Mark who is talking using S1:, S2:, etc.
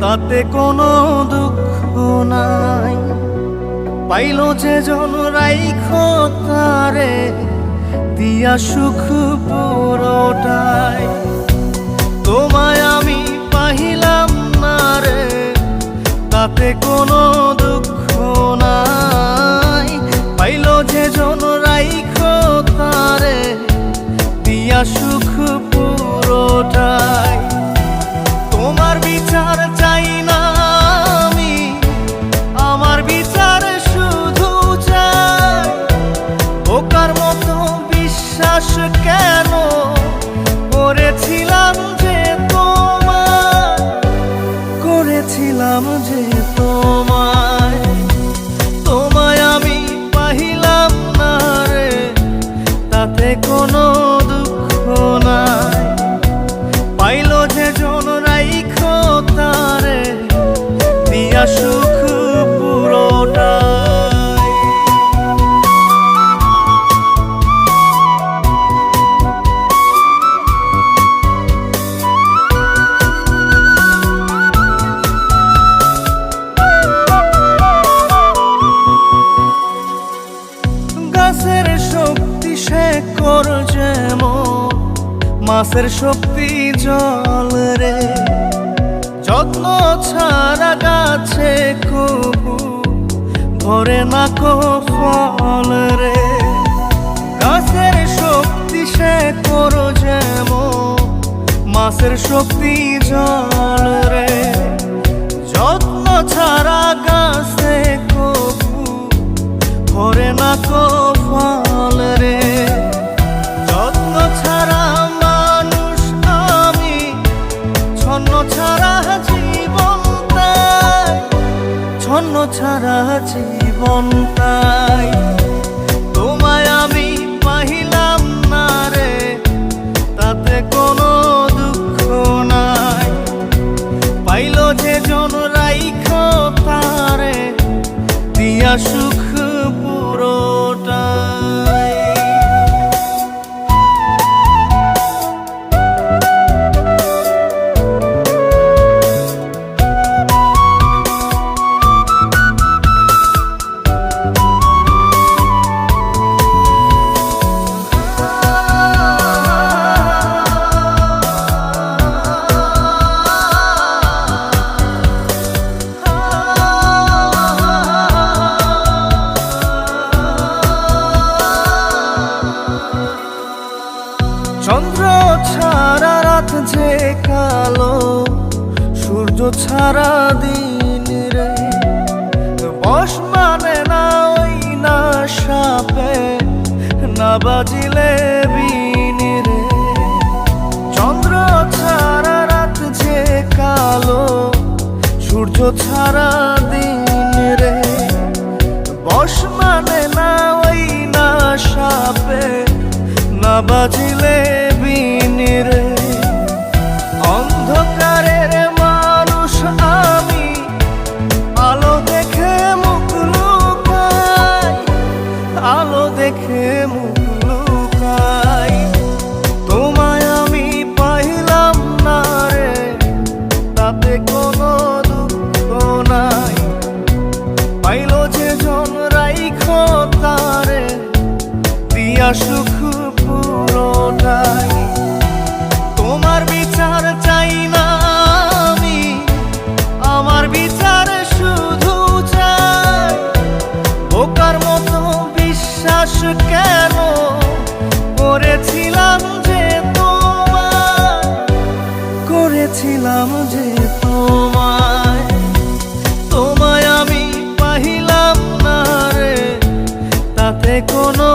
S1: তাতে কোনো দুঃখ নাই। পাইল যে জন রাইখো তারে দিয়া সুখ পুরোটাই। তোমায় আমি পাহিলাম না রে, তাতে কোনো দুঃখ নাই। পাইল যে জন রাইখো তারে দিয়া সুখ পুরোটাই। তোমার বিচার চাই না আমি, আমার বিচার শুধু চাই। বোকার মতো বিশ্বাস কেন করেছিলাম যে তোমায়, করেছিলাম যে তোমায়। তোমায় আমি পাহিলাম না রে, তাতে কোনো দুঃখ নাই। পাইল যে জন রাইখো তারে দিয়া সুখ পুরোটাই। গাছের শক্তি শেকড় যেমন, মাছের শক্তি জল রে। যত্ন ছাড়া গাছে কবু ধরে না কো ফল রে। গাছের শক্তি শেকড় যেমন, মাছের শক্তি জল রে। যত্ন ছাড়া গাছে কবু ধরে না কো ফল রে। যত্ন ছাড়া মানুষ আমি, ছন্ন ছাড়া জীবন তাই, ছন্ন ছাড়া জীবন তাই। তোমায় আমি পাহিলাম না রে, তাতে কোনো দুঃখ নাই। পাইল যে জন রাইখো তারে দিয়া সুখ পুরোটাই। চন্দ্র ছাড়া রাত যে কালো, সূর্য ছাড়া দিন রে। বশ মানে না ওই না সাপে, না বাজিলে বিন রে। চন্দ্র ছাড়া রাত যে কালো, সূর্য ছাড়া দিন রে। বশ মানে না ওই না সাপে, না বাজিলে বিন রে। অন্ধকারের মানুষ আমি, আলো দেখে মুখ লুকাই, আলো দেখে মুখ লুকাই। তোমায় আমি পাইলাম না রে, তাতে কোনো দুঃখ নাই। পাইল যে জন রাইখো তারে দিয়া সুখ পুরোটাই। তোমার বিচার চাই না আমি, আমার বিচার শুধু চাই। বোকার মতো বিশ্বাস কেন করেছিলাম যে তোমায়, করেছিলাম যে তোমায়। তোমায় আমি পাহিলাম না রে, তাতে কোনো